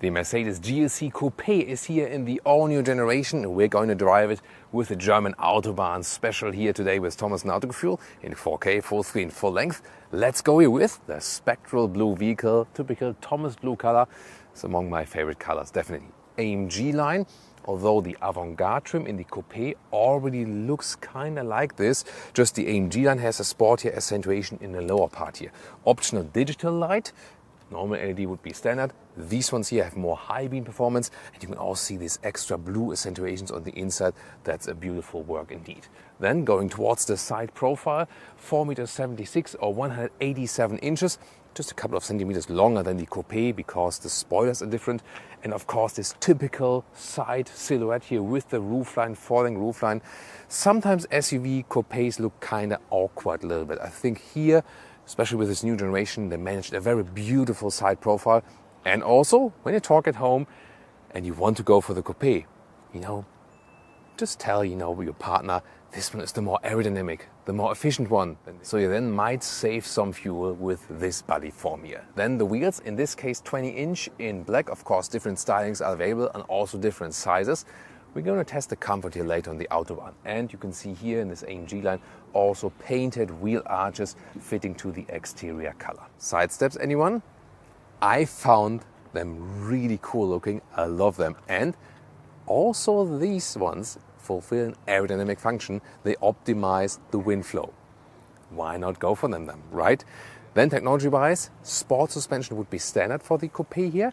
The Mercedes GLC Coupé is here in the all-new generation, and we're going to drive it with the German Autobahn special here today with Thomas and Autogefühl in 4K, full screen, full length. Let's go here with the spectral blue vehicle, typical Thomas blue color. It's among my favorite colors, definitely. AMG line, although the avant-garde trim in the Coupé already looks kind of like this, just the AMG line has a sportier accentuation in the lower part here. Optional digital light. Normal LED would be standard. These ones here have more high beam performance, and you can also see these extra blue accentuations on the inside. That's a beautiful work indeed. Then going towards the side profile, 4.76 m or 187 inches, just a couple of centimeters longer than the Coupé because the spoilers are different. And of course this typical side silhouette here with the roofline, falling roofline. Sometimes SUV Coupés look kind of awkward a little bit. I think here, especially with this new generation, they managed a very beautiful side profile. And also, when you talk at home and you want to go for the Coupé, just tell, your partner, this one is the more aerodynamic, the more efficient one. So you then might save some fuel with this body form here. Then the wheels, in this case 20-inch in black. Of course, different stylings are available and also different sizes. We're going to test the comfort here later on the Autobahn. And you can see here in this AMG line also painted wheel arches fitting to the exterior color. Side steps, anyone? I found them really cool looking. I love them. And also these ones fulfill an aerodynamic function. They optimize the wind flow. Why not go for them then, right? Then technology-wise, sport suspension would be standard for the Coupé here.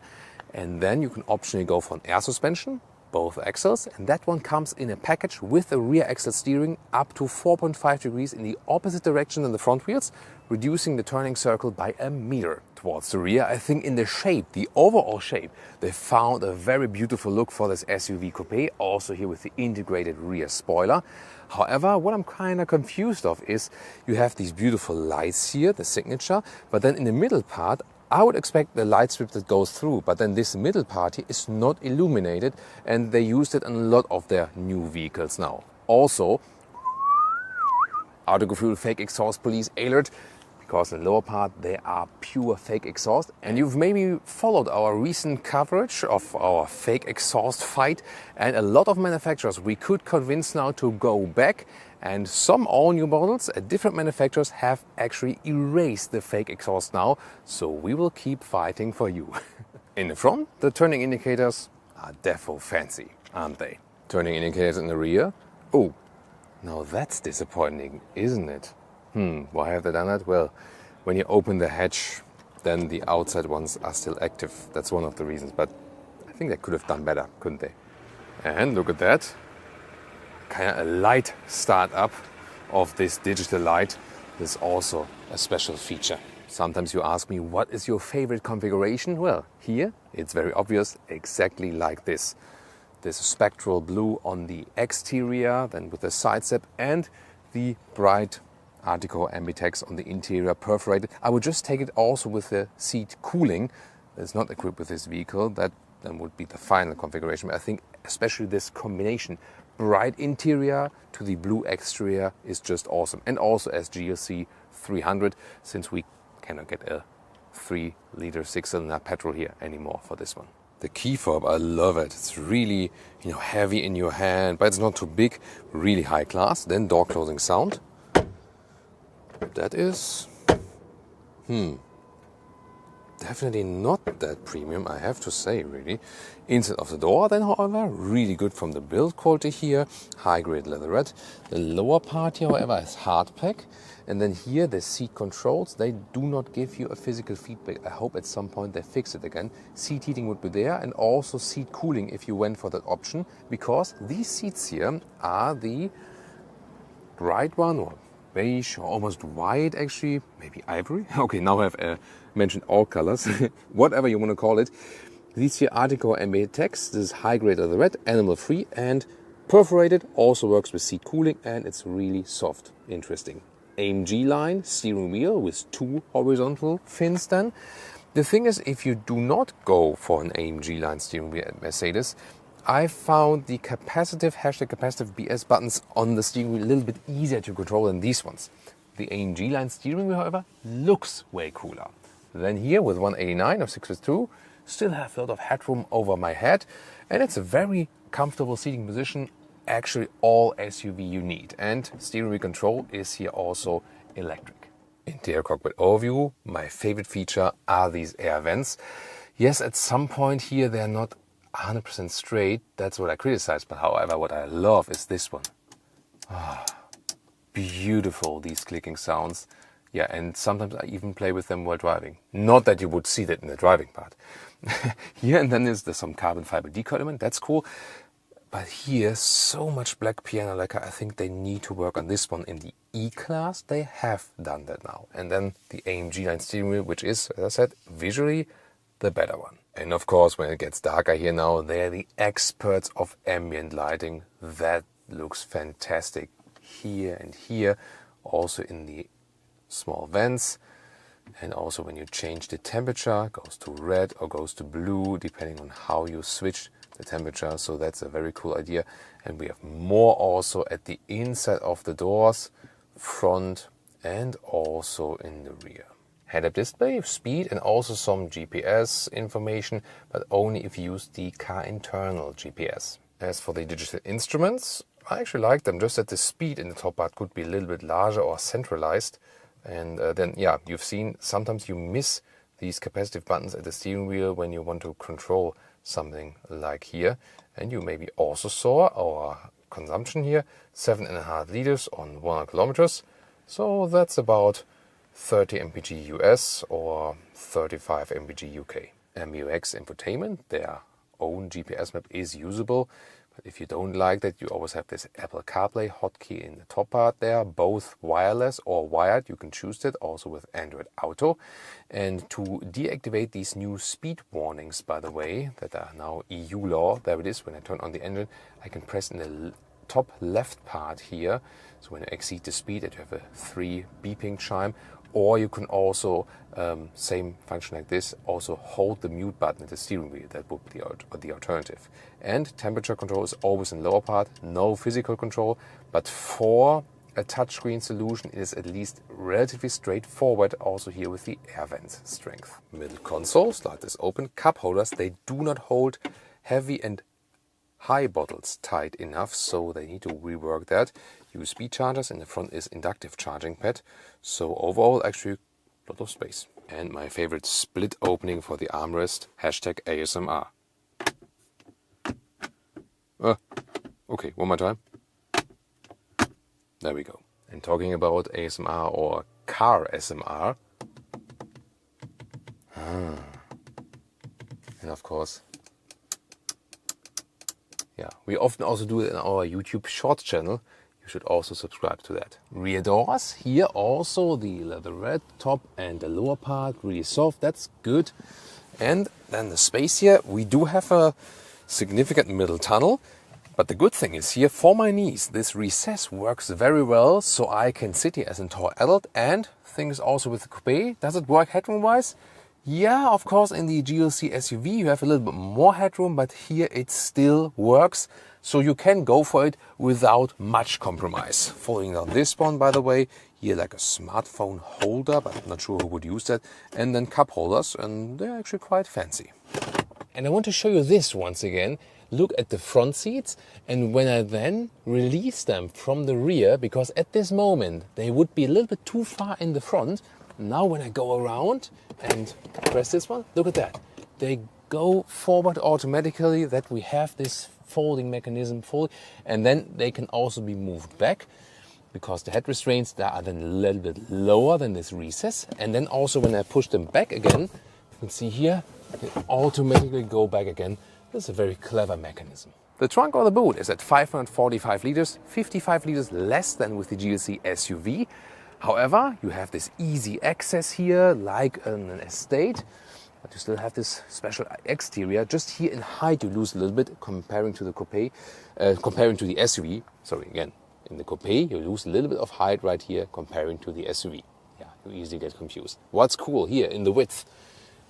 And then you can optionally go for an air suspension, both axles, and that one comes in a package with a rear axle steering up to 4.5 degrees in the opposite direction than the front wheels, reducing the turning circle by a meter. Towards the rear, I think in the shape, the overall shape, they found a very beautiful look for this SUV Coupé, also here with the integrated rear spoiler. However, what I'm kind of confused of is you have these beautiful lights here, the signature, but then in the middle part, I would expect the light strip that goes through, but then this middle part here is not illuminated, and they used it in a lot of their new vehicles now. Also, Autogefühl fake exhaust police alert, because in the lower part they are pure fake exhaust. And you've maybe followed our recent coverage of our fake exhaust fight, and a lot of manufacturers we could convince now to go back. And some all-new models at different manufacturers have actually erased the fake exhaust now, so we will keep fighting for you. In the front, the turning indicators are defo fancy, aren't they? Turning indicators in the rear? Oh, now that's disappointing, isn't it? Why have they done that? Well, when you open the hatch, then the outside ones are still active. That's one of the reasons, but I think they could have done better, couldn't they? And look at that. Kind of a light start up of this digital light is also a special feature. Sometimes you ask me, what is your favorite configuration? Well, here it's very obvious, exactly like this. This spectral blue on the exterior, then with the side step, and the bright Art Deco ambitex on the interior perforated. I would just take it also with the seat cooling. It's not equipped with this vehicle. That then would be the final configuration. But I think especially this combination, bright interior to the blue exterior, is just awesome. And also as GLC 300, since we cannot get a 3-liter 6-cylinder petrol here anymore for this one. The key fob, I love it. It's really heavy in your hand, but it's not too big. Really high class. Then door closing sound. That is definitely not that premium, I have to say, really. Inside of the door, then, however, really good from the build quality here. High-grade leatherette. The lower part here, however, is hardpack. And then here, the seat controls, they do not give you a physical feedback. I hope at some point they fix it again. Seat heating would be there, and also seat cooling if you went for that option, because these seats here are the bright one, or beige, or almost white actually, maybe ivory. Okay, now I've mentioned all colors, whatever you want to call it. These here Art Deco ambitex, this is high-grade leatherette, animal-free and perforated, also works with seat cooling, and it's really soft. Interesting. AMG line steering wheel with 2 horizontal fins then. The thing is, if you do not go for an AMG line steering wheel at Mercedes, I found the capacitive BS buttons on the steering wheel a little bit easier to control than these ones. The AMG line steering wheel, however, looks way cooler. Then here with 189 or 6 with 2, still have a lot of headroom over my head, and it's a very comfortable seating position, actually all SUV you need. And steering wheel control is here also electric. Interior cockpit overview, my favorite feature are these air vents. Yes, at some point here they're not 100% straight, that's what I criticize, but however what I love is this one. Beautiful, these clicking sounds. Yeah, and sometimes I even play with them while driving. Not that you would see that in the driving part. Here and then there's some carbon fiber decal element, that's cool. But here, so much black piano lacquer, I think they need to work on this one. In the E-Class, they have done that now. And then the AMG Line steering wheel, which is, as I said, visually the better one. And of course, when it gets darker here now, they're the experts of ambient lighting. That looks fantastic here and here. Also in the small vents. And also when you change the temperature, it goes to red or goes to blue, depending on how you switch the temperature. So that's a very cool idea. And we have more also at the inside of the doors, front and also in the rear. Head-up display, speed and also some GPS information, but only if you use the car internal GPS. As for the digital instruments, I actually like them, just that the speed in the top part could be a little bit larger or centralized. And then, yeah, you've seen sometimes you miss these capacitive buttons at the steering wheel when you want to control something like here. And you maybe also saw our consumption here, 7.5 liters on 100 kilometers. So that's about 30 mpg US or 35 mpg UK. MBUX infotainment, their own GPS map is usable. But if you don't like that, you always have this Apple CarPlay hotkey in the top part there, both wireless or wired. You can choose that also with Android Auto. And to deactivate these new speed warnings, by the way, that are now EU law, there it is, when I turn on the engine, I can press in the top left part here. So when you exceed the speed, that you have a 3 beeping chime. Or you can also, same function like this, also hold the mute button at the steering wheel. That would be the alternative. And temperature control is always in the lower part, no physical control. But for a touchscreen solution, it is at least relatively straightforward, also here with the air vent strength. Middle console, slide this open. Cup holders, they do not hold heavy and high bottles tight enough, so they need to rework that. USB chargers, in the front is inductive charging pad. So overall, actually, a lot of space. And my favorite split opening for the armrest, hashtag ASMR. Okay, one more time. There we go. And talking about ASMR or car SMR. And of course, yeah, we often also do it in our YouTube Shorts channel. You should also subscribe to that. Rear doors, here also the leatherette top and the lower part, really soft, that's good. And then the space here, we do have a significant middle tunnel. But the good thing is here, for my knees, this recess works very well, so I can sit here as a tall adult. And things also with the Coupé, does it work headroom-wise? Yeah, of course, in the GLC SUV you have a little bit more headroom, but here it still works. So you can go for it without much compromise. Following on this one, by the way, here like a smartphone holder, but I'm not sure who would use that. And then cup holders, and they're actually quite fancy. And I want to show you this once again. Look at the front seats, and when I then release them from the rear, because at this moment they would be a little bit too far in the front. Now when I go around and press this one, look at that. They go forward automatically, that we have this folding mechanism fully, and then they can also be moved back because the head restraints that are then a little bit lower than this recess. And then also when I push them back again, you can see here, they automatically go back again. This is a very clever mechanism. The trunk or the boot is at 545 liters, 55 liters less than with the GLC SUV. However, you have this easy access here, like an estate, but you still have this special exterior. Just here in height, you lose a little bit comparing to the Coupé, comparing to the SUV. Sorry, again, in the Coupé, you lose a little bit of height right here comparing to the SUV. Yeah, you easily get confused. What's cool here in the width?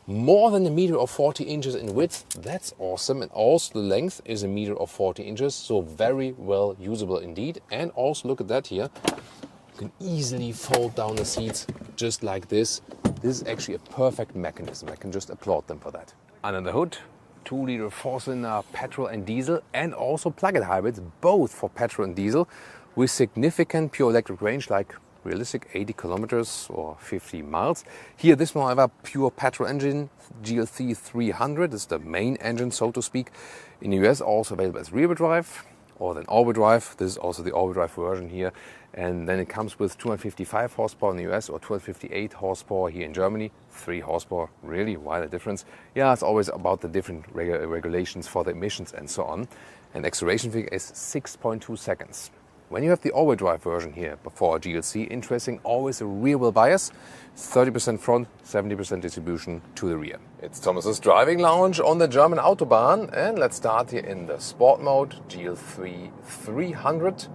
More than 1 meter or 40 inches in width, that's awesome. And also the length is 1 meter or 40 inches, so very well usable indeed. And also look at that here. You can easily fold down the seats just like this. This is actually a perfect mechanism. I can just applaud them for that. Under the hood, 2-liter 4-cylinder petrol and diesel, and also plug-in hybrids, both for petrol and diesel, with significant pure electric range, like realistic 80 kilometers or 50 miles. Here, this one, however, pure petrol engine, GLC 300 is the main engine, so to speak. In the US, also available as rear-wheel drive, or then all-wheel drive. This is also the all-wheel drive version here. And then it comes with 255 horsepower in the US or 258 horsepower here in Germany. 3 horsepower, really? Why the difference? Yeah, it's always about the different regulations for the emissions and so on. And acceleration figure is 6.2 seconds. When you have the all-wheel drive version here before a GLC, interesting, always a rear-wheel bias, 30% front, 70% distribution to the rear. It's Thomas's driving lounge on the German Autobahn, and let's start here in the sport mode, GLC 300,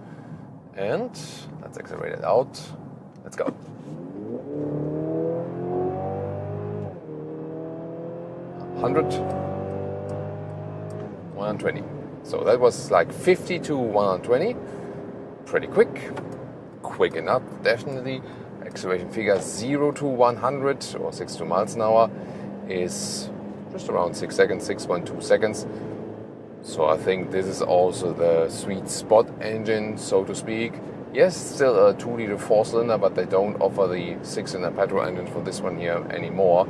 and let's accelerate it out. Let's go. 100, 120. So that was like 50 to 120. Pretty quick enough, definitely. Acceleration figure 0 to 100 or 62 miles an hour is just around 6 seconds, 6.2 seconds. So I think this is also the sweet spot engine, so to speak. Yes, still a 2-liter 4-cylinder, but they don't offer the 6-cylinder petrol engine for this one here anymore.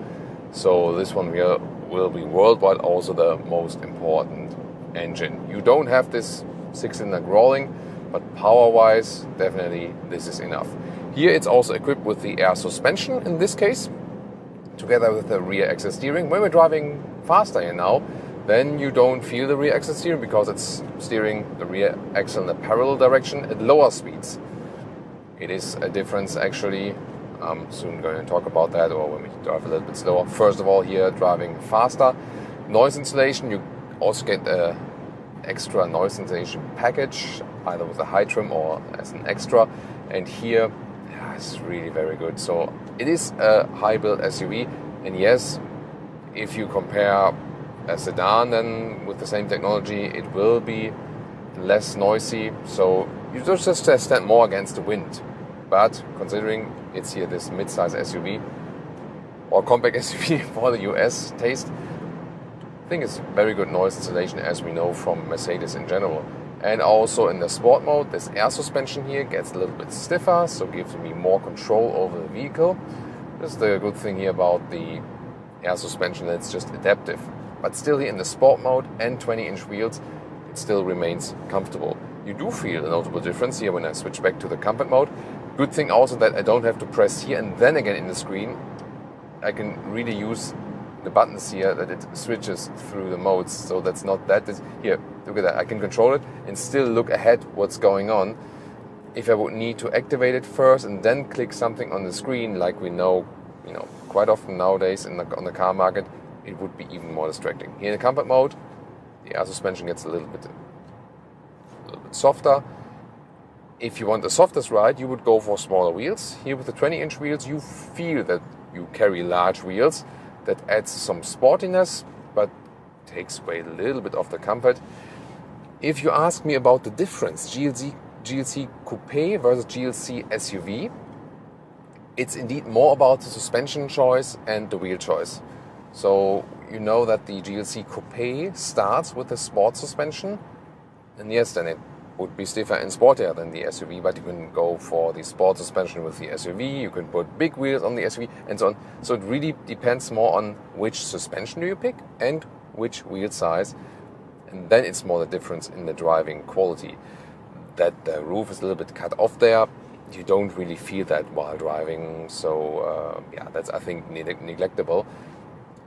So this one here will be worldwide also the most important engine. You don't have this 6-cylinder growling, but power-wise, definitely this is enough. Here it's also equipped with the air suspension in this case, together with the rear axle steering. When we're driving faster here now, then you don't feel the rear axle steering because it's steering the rear axle in the parallel direction at lower speeds. It is a difference actually. I'm soon going to talk about that, or when we drive a little bit slower. First of all, here driving faster, noise insulation, you also get a extra noise insulation package, either with a high trim or as an extra. And here, it's really very good. So it is a high-build SUV, and yes, if you compare a sedan then with the same technology, it will be less noisy. So you just stand more against the wind. But considering it's here this mid-size SUV or compact SUV for the US taste, I think it's very good noise insulation, as we know from Mercedes in general. And also in the sport mode, this air suspension here gets a little bit stiffer, so gives me more control over the vehicle. This is the good thing here about the air suspension, it's just adaptive. But still here in the sport mode and 20-inch wheels, it still remains comfortable. You do feel a notable difference here when I switch back to the comfort mode. Good thing also that I don't have to press here and then again in the screen. I can really use the buttons here that it switches through the modes, so that's not that. Here, look at that. I can control it and still look ahead what's going on. If I would need to activate it first and then click something on the screen, like we know, quite often nowadays on the car market, it would be even more distracting. Here in the comfort mode, the air suspension gets a little bit softer. If you want the softest ride, you would go for smaller wheels. Here with the 20-inch wheels, you feel that you carry large wheels. That adds some sportiness, but takes away a little bit of the comfort. If you ask me about the difference, GLC Coupe versus GLC SUV, it's indeed more about the suspension choice and the wheel choice. So you know that the GLC Coupe starts with the sport suspension, and yes, then it would be stiffer and sportier than the SUV, but you can go for the sport suspension with the SUV, you can put big wheels on the SUV, and so on. So it really depends more on which suspension do you pick and which wheel size, and then it's more the difference in the driving quality. That the roof is a little bit cut off there, you don't really feel that while driving, so that's, I think, neglectable.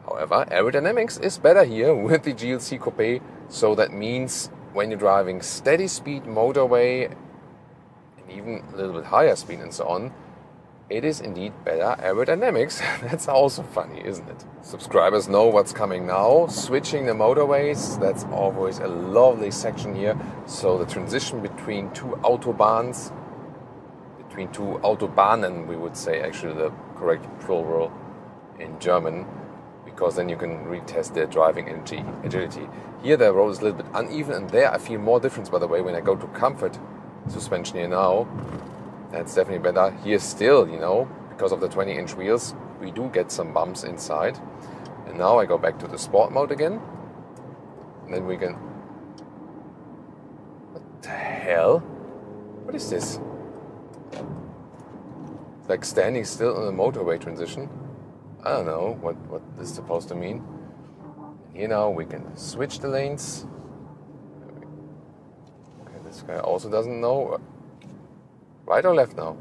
However, aerodynamics is better here with the GLC Coupe, so that means when you're driving steady speed motorway and even a little bit higher speed and so on, it is indeed better aerodynamics. That's also funny, isn't it? Subscribers know what's coming now. Switching the motorways, that's always a lovely section here. So the transition between two autobahns, between two Autobahnen, we would say actually the correct plural in German, because then you can retest their driving agility. Here the road is a little bit uneven, and there I feel more difference, by the way, when I go to comfort suspension here now. That's definitely better. Here still, because of the 20-inch wheels, we do get some bumps inside. And now I go back to the sport mode again. And then we can... What the hell? What is this? It's like standing still on a motorway transition. I don't know what this is supposed to mean. And here now we can switch the lanes. Okay, this guy also doesn't know. Right or left now?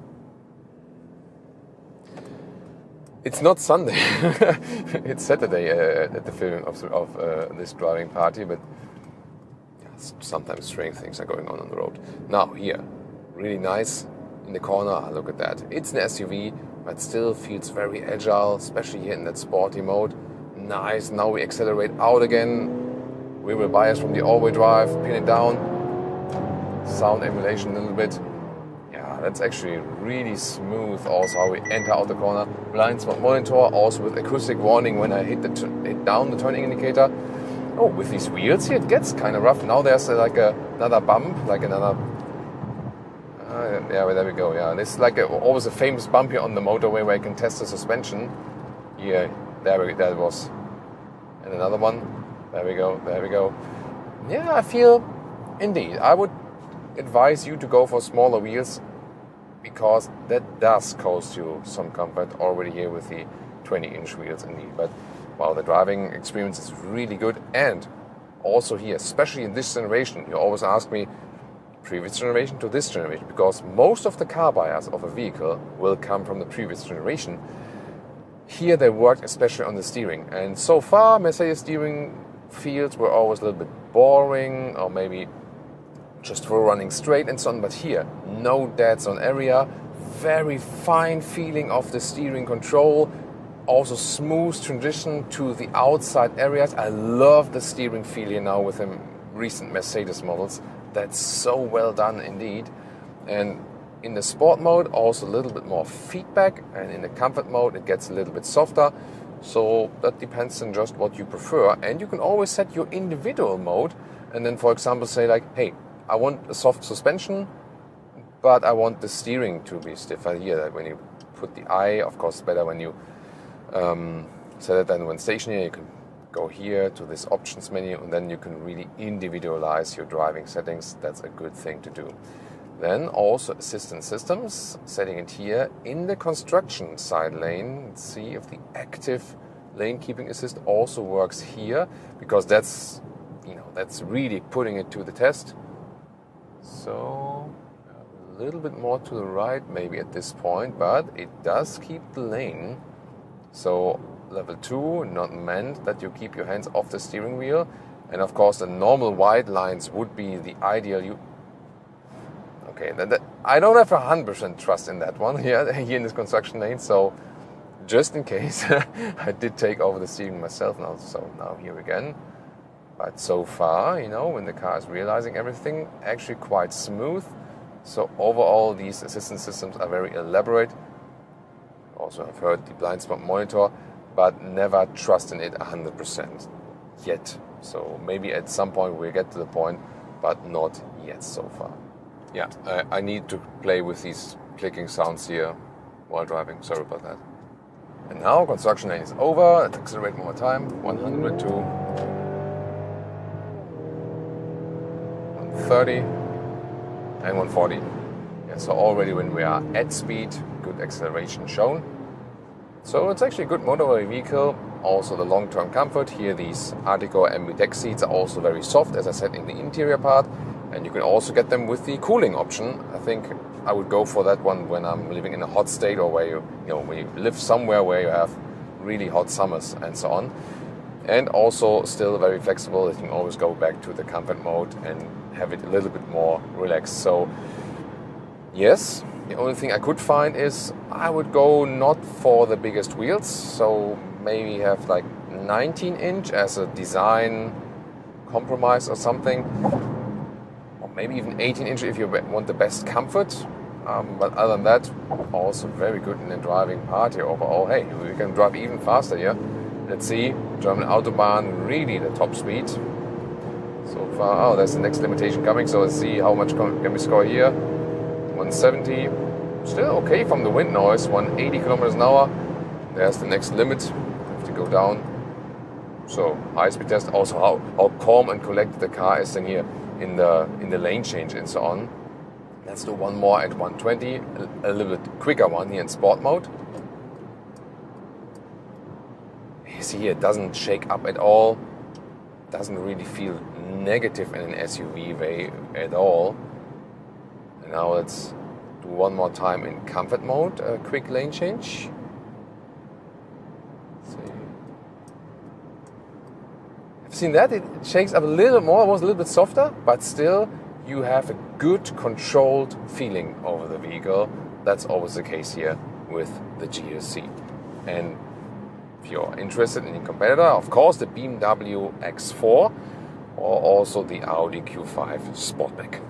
It's not Sunday. It's Saturday at the filming of this driving party, but sometimes strange things are going on the road. Now here, really nice in the corner. Look at that. It's an SUV, but still feels very agile, especially here in that sporty mode. Nice. Now we accelerate out again. We will bias from the all-wheel drive, pin it down. Sound emulation a little bit. That's actually really smooth. Also how we enter out the corner. Blind spot monitor, also with acoustic warning when I hit down the turning indicator. Oh, with these wheels here, it gets kind of rough. Now there's like another bump, like another... yeah, there we go. Yeah, this is like always a famous bump here on the motorway where I can test the suspension. Yeah, there it was. And another one. There we go. There we go. Yeah, I feel indeed I would advise you to go for smaller wheels, because that does cost you some comfort already here with the 20-inch wheels indeed. But wow, the driving experience is really good. And also here, especially in this generation, you always ask me, previous generation to this generation, because most of the car buyers of a vehicle will come from the previous generation. Here they worked especially on the steering. And so far, Mercedes steering fields were always a little bit boring, or maybe just for running straight and so on. But here, no dead zone area, very fine feeling of the steering control, also smooth transition to the outside areas. I love the steering feel here now with the recent Mercedes models. That's so well done indeed. And in the sport mode, also a little bit more feedback, and in the comfort mode, it gets a little bit softer. So that depends on just what you prefer. And you can always set your individual mode, and then, for example, say like, hey, I want a soft suspension, but I want the steering to be stiffer here. That when you put the eye, of course, it's better when you set it. Then when stationary, you can go here to this options menu, and then you can really individualize your driving settings. That's a good thing to do. Then also assistance systems, setting it here in the construction side lane. Let's see if the active lane keeping assist also works here, because that's really putting it to the test. So a little bit more to the right maybe at this point, but it does keep the lane. So level 2, not meant that you keep your hands off the steering wheel. And of course the normal white lines would be the ideal. Okay, I don't have 100% trust in that one here in this construction lane. So just in case, I did take over the steering myself now. So now here again. But so far, when the car is realizing everything, actually quite smooth. So overall, these assistance systems are very elaborate. Also, I've heard the blind spot monitor, but never trust in it 100% yet. So maybe at some point we'll get to the point, but not yet so far. Yeah, I need to play with these clicking sounds here while driving. Sorry about that. And now construction lane is over. Let's accelerate one more time. 102. 130 and 140. Yeah, so already when we are at speed, good acceleration shown. So it's actually a good motorway vehicle. Also the long-term comfort. Here these Artico ambi-deck seats are also very soft, as I said, in the interior part. And you can also get them with the cooling option. I think I would go for that one when I'm living in a hot state, or where when you live somewhere where you have really hot summers and so on. And also still very flexible. You can always go back to the comfort mode and have it a little bit more relaxed. So yes, the only thing I could find is I would go not for the biggest wheels. So maybe have like 19-inch as a design compromise or something. Or maybe even 18-inch if you want the best comfort. But other than that, also very good in the driving part here overall. Hey, we can drive even faster here. Let's see, German Autobahn, really the top speed. So far, oh, there's the next limitation coming, so let's see how much can we score here. 170, still okay from the wind noise, 180 kilometers an hour. There's the next limit, have to go down. So high-speed test, also how calm and collected the car is in here in the lane change and so on. Let's do one more at 120, a little bit quicker one here in sport mode. You see here, it doesn't shake up at all. Doesn't really feel negative in an SUV way at all. And now let's do one more time in comfort mode, a quick lane change. I've seen that, it shakes up a little more, it was a little bit softer, but still you have a good controlled feeling over the vehicle. That's always the case here with the GLC. And if you're interested in a competitor, of course the BMW X4 or also the Audi Q5 Sportback.